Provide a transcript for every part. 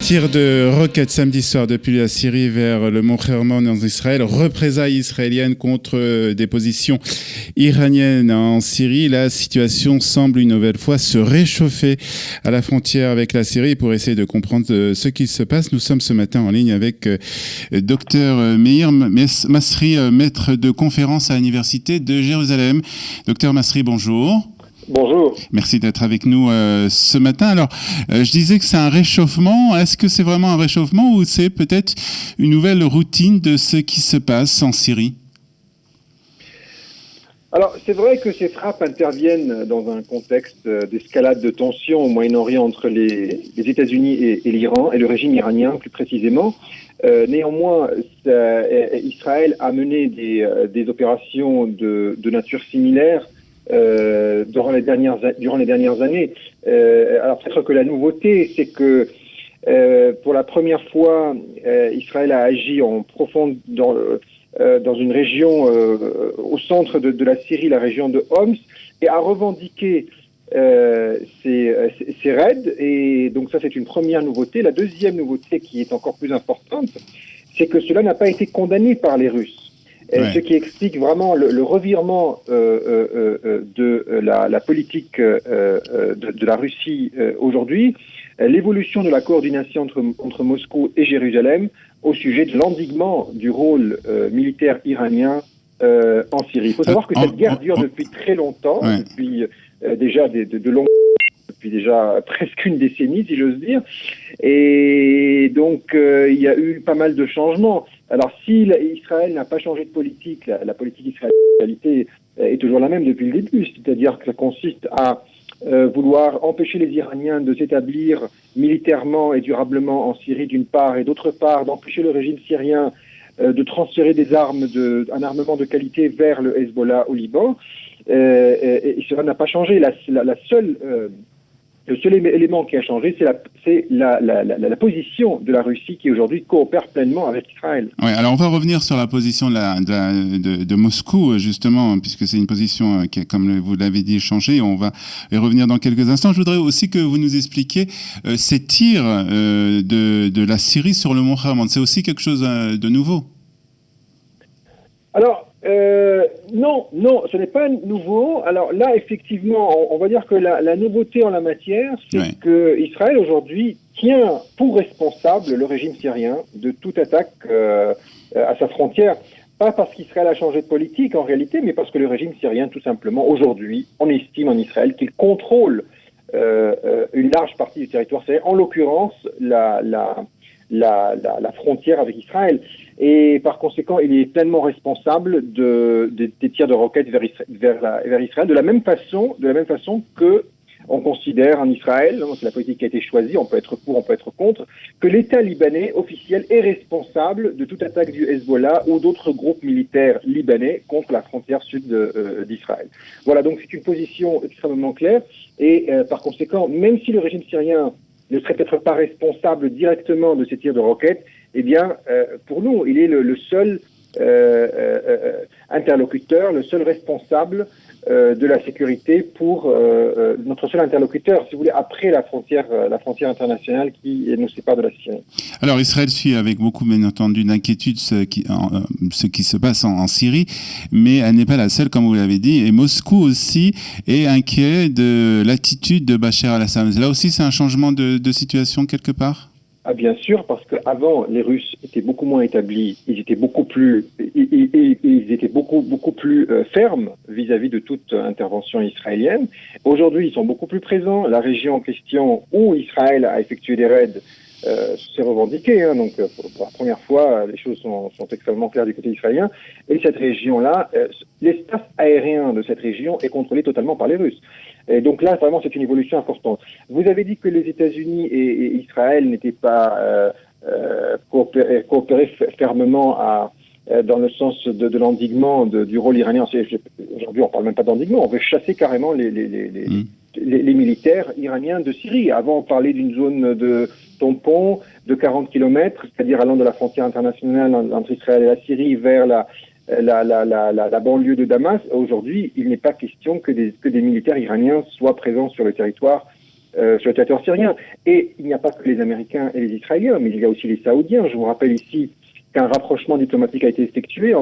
Tir de roquettes samedi soir depuis la Syrie vers le mont Hermon en Israël. Représailles israéliennes contre des positions iraniennes en Syrie. La situation semble une nouvelle fois se réchauffer à la frontière avec la Syrie. Pour essayer de comprendre ce qui se passe, nous sommes ce matin en ligne avec Dr Meir Masri, maître de conférence à l'Université de Jérusalem. Dr Masri, bonjour. Bonjour. Merci d'être avec nous ce matin. Alors, je disais que c'est un réchauffement. Est-ce que c'est vraiment un réchauffement ou c'est peut-être une nouvelle routine de ce qui se passe en Syrie ? Alors, c'est vrai que ces frappes interviennent dans un contexte d'escalade de tensions au Moyen-Orient entre les États-Unis et l'Iran, et le régime iranien plus précisément. Néanmoins, Israël a mené des opérations de nature similaire durant les dernières années. Alors peut-être que la nouveauté, c'est que pour la première fois, Israël a agi en dans une région au centre de la Syrie, la région de Homs, et a revendiqué ces raids. Et donc ça, c'est une première nouveauté. La deuxième nouveauté, qui est encore plus importante, c'est que cela n'a pas été condamné par les Russes. Ouais. Ce qui explique vraiment le revirement de la politique de la Russie aujourd'hui, l'évolution de la coordination entre Moscou et Jérusalem au sujet de l'endiguement du rôle militaire iranien en Syrie. Il faut savoir que cette guerre dure depuis très longtemps, ouais. Depuis déjà de longues depuis déjà presque une décennie, si j'ose dire. Et donc, il y a eu pas mal de changements. Alors, si Israël n'a pas changé de politique, la politique israélienne, en réalité, est toujours la même depuis le début. C'est-à-dire que ça consiste à vouloir empêcher les Iraniens de s'établir militairement et durablement en Syrie, d'une part, et d'autre part, d'empêcher le régime syrien de transférer des armes, un armement de qualité vers le Hezbollah au Liban. Et cela n'a pas changé. Le seul élément qui a changé, c'est la position de la Russie qui aujourd'hui coopère pleinement avec Israël. Oui, alors on va revenir sur la position de Moscou, justement, puisque c'est une position qui, comme vous l'avez dit, changé. On va y revenir dans quelques instants. Je voudrais aussi que vous nous expliquiez ces tirs de la Syrie sur le mont Hermon. C'est aussi quelque chose de nouveau. Alors, non, ce n'est pas nouveau. Alors là, effectivement, on va dire que la nouveauté en la matière, c'est que Israël aujourd'hui tient pour responsable le régime syrien de toute attaque à sa frontière. Pas parce qu'Israël a changé de politique en réalité, mais parce que le régime syrien, tout simplement, aujourd'hui, on estime en Israël qu'il contrôle une large partie du territoire syrien, en l'occurrence la frontière avec Israël. Et par conséquent, il est pleinement responsable des tirs de roquettes vers Israël, de la même façon que on considère en Israël, c'est la politique qui a été choisie, on peut être pour, on peut être contre, que l'État libanais officiel est responsable de toute attaque du Hezbollah ou d'autres groupes militaires libanais contre la frontière sud d'Israël. Voilà, donc c'est une position extrêmement claire. Et par conséquent, même si le régime syrien ne serait peut-être pas responsable directement de ces tirs de roquettes, eh bien, pour nous, il est le seul interlocuteur, le seul responsable de la sécurité pour notre seul interlocuteur, si vous voulez, après la frontière internationale qui nous sépare de la Syrie. Alors, Israël suit avec beaucoup, bien entendu, d'inquiétude ce qui se passe en Syrie, mais elle n'est pas la seule, comme vous l'avez dit, et Moscou aussi est inquiet de l'attitude de Bachar al-Assad. Là aussi, c'est un changement de situation quelque part ? Ah, bien sûr, parce qu'avant, les Russes étaient beaucoup moins établis, ils étaient beaucoup plus fermes vis-à-vis de toute intervention israélienne. Aujourd'hui, ils sont beaucoup plus présents. La région en question où Israël a effectué des raids s'est revendiquée. Donc, pour la première fois, les choses sont extrêmement claires du côté israélien. Et cette région-là, l'espace aérien de cette région est contrôlé totalement par les Russes. Et donc là, vraiment, c'est une évolution importante. Vous avez dit que les États-Unis et Israël n'étaient pas coopérés fermement dans le sens de l'endiguement du rôle iranien. Aujourd'hui, on parle même pas d'endiguement. On veut chasser carrément les militaires iraniens de Syrie. Avant, on parlait d'une zone de tampon de 40 km, c'est-à-dire allant de la frontière internationale entre Israël et la Syrie vers la banlieue de Damas. Aujourd'hui, il n'est pas question que des militaires iraniens soient présents sur le territoire sur le territoire syrien. Et il n'y a pas que les Américains et les Israéliens, mais il y a aussi les Saoudiens. Je vous rappelle ici qu'un rapprochement diplomatique a été effectué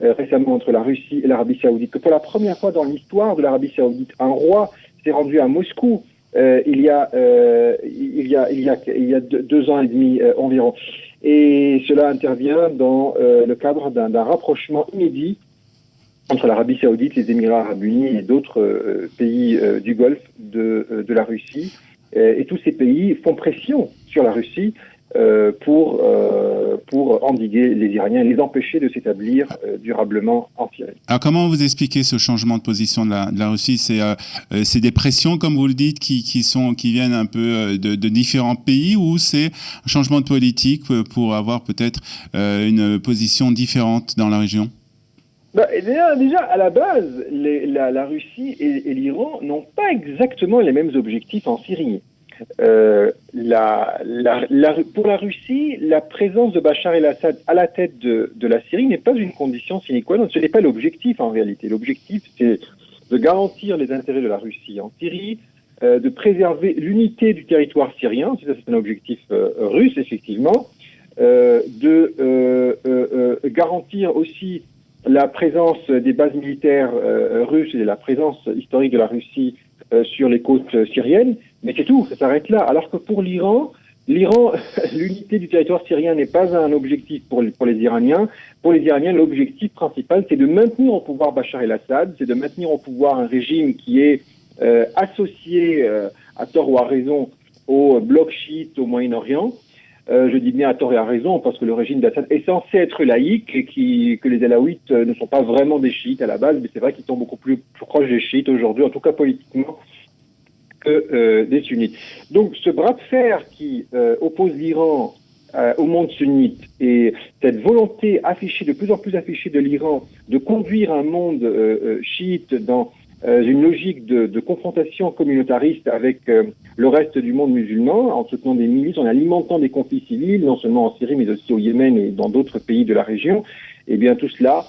récemment entre la Russie et l'Arabie Saoudite, que pour la première fois dans l'histoire de l'Arabie Saoudite, un roi s'est rendu à Moscou il y a 2 ans et demi environ. Et cela intervient dans le cadre d'un rapprochement inédit entre l'Arabie Saoudite, les Émirats Arabes Unis et d'autres pays du Golfe de la Russie. Et tous ces pays font pression sur la Russie pour endiguer les Iraniens et les empêcher de s'établir durablement en Syrie. Alors comment vous expliquez ce changement de position de la Russie ? C'est des pressions, comme vous le dites, qui viennent un peu de différents pays, ou c'est un changement de politique pour avoir peut-être une position différente dans la région ? Déjà, à la base, la Russie et l'Iran n'ont pas exactement les mêmes objectifs en Syrie. Pour la Russie, la présence de Bachar el-Assad à la tête de la Syrie n'est pas une condition sine qua non. Ce n'est pas l'objectif en réalité. L'objectif, c'est de garantir les intérêts de la Russie en Syrie, de préserver l'unité du territoire syrien, c'est un objectif russe effectivement, de garantir aussi la présence des bases militaires russes et la présence historique de la Russie sur les côtes syriennes, mais c'est tout, ça s'arrête là. Alors que pour l'Iran, l'unité du territoire syrien n'est pas un objectif pour les Iraniens. Pour les Iraniens, l'objectif principal, c'est de maintenir au pouvoir Bachar el-Assad, c'est de maintenir au pouvoir un régime qui est associé, à tort ou à raison, au bloc chiite au Moyen-Orient. Je dis bien à tort et à raison, parce que le régime d'Assad est censé être laïque et que les Alaouites ne sont pas vraiment des chiites à la base, mais c'est vrai qu'ils sont beaucoup plus proches des chiites aujourd'hui, en tout cas politiquement, que des sunnites. Donc ce bras de fer qui oppose l'Iran au monde sunnite et cette volonté affichée, de plus en plus affichée de l'Iran, de conduire un monde chiite dans une logique de confrontation communautariste avec le reste du monde musulman, en soutenant des milices, en alimentant des conflits civils, non seulement en Syrie, mais aussi au Yémen et dans d'autres pays de la région, et bien tout cela,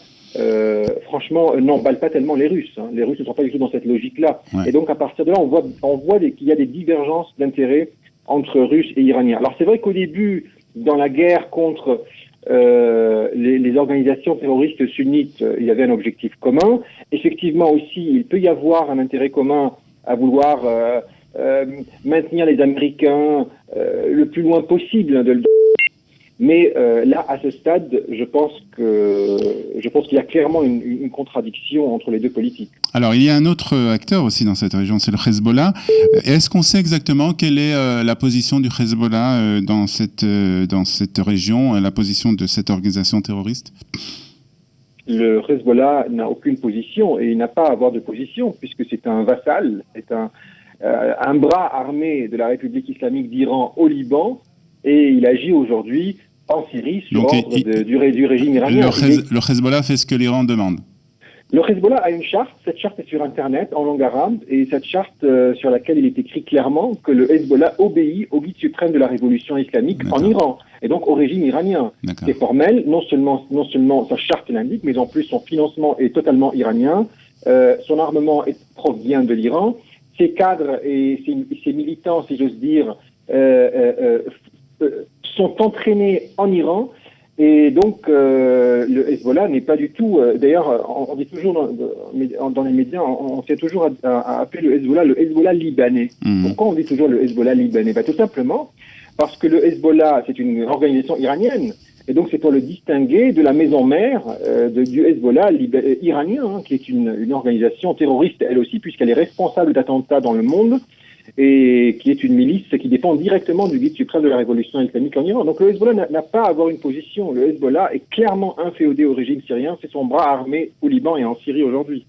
franchement, n'emballe pas tellement les Russes. Hein. Les Russes ne sont pas du tout dans cette logique-là. Ouais. Et donc, à partir de là, on voit qu'il y a des divergences d'intérêts entre Russes et Iraniens. Alors, c'est vrai qu'au début, dans la guerre contre les organisations terroristes sunnites, il y avait un objectif commun. Effectivement aussi, il peut y avoir un intérêt commun à vouloir maintenir les Américains le plus loin possible mais là, à ce stade, je pense qu'il y a clairement une contradiction entre les deux politiques. Alors, il y a un autre acteur aussi dans cette région, c'est le Hezbollah. Est-ce qu'on sait exactement quelle est la position du Hezbollah dans cette région, la position de cette organisation terroriste ? Le Hezbollah n'a aucune position et il n'a pas à avoir de position puisque c'est un vassal, c'est un bras armé de la République islamique d'Iran au Liban et il agit aujourd'hui en Syrie sur ordre du régime iranien. Le Hezbollah fait ce que l'Iran demande. Le Hezbollah a une charte, cette charte est sur Internet en langue arabe et cette charte sur laquelle il est écrit clairement que le Hezbollah obéit au guide suprême de la révolution islamique en Iran et donc au régime iranien. C'est formel, non seulement sa charte l'indique, mais en plus son financement est totalement iranien, son armement provient de l'Iran, ses cadres et ses militants, si j'ose dire, sont entraînés en Iran et donc le Hezbollah n'est pas du tout... D'ailleurs, on dit toujours dans les médias, on fait toujours à appeler le Hezbollah libanais. Pourquoi on dit toujours le Hezbollah libanais ? Tout simplement parce que le Hezbollah, c'est une organisation iranienne et donc c'est pour le distinguer de la maison mère du Hezbollah iranien, qui est une organisation terroriste elle aussi, puisqu'elle est responsable d'attentats dans le monde et qui est une milice qui dépend directement du guide suprême de la révolution islamique en Iran. Donc le Hezbollah n'a pas à avoir une position. Le Hezbollah est clairement inféodé au régime syrien. C'est son bras armé au Liban et en Syrie aujourd'hui.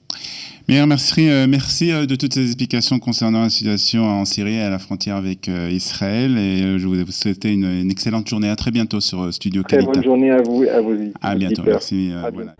Meir Mersri, merci de toutes ces explications concernant la situation en Syrie et à la frontière avec Israël. Et je vous souhaite une excellente journée. À très bientôt sur Studio Kalita. Très bonne journée à vous et à vos À bientôt. Merci. Voilà.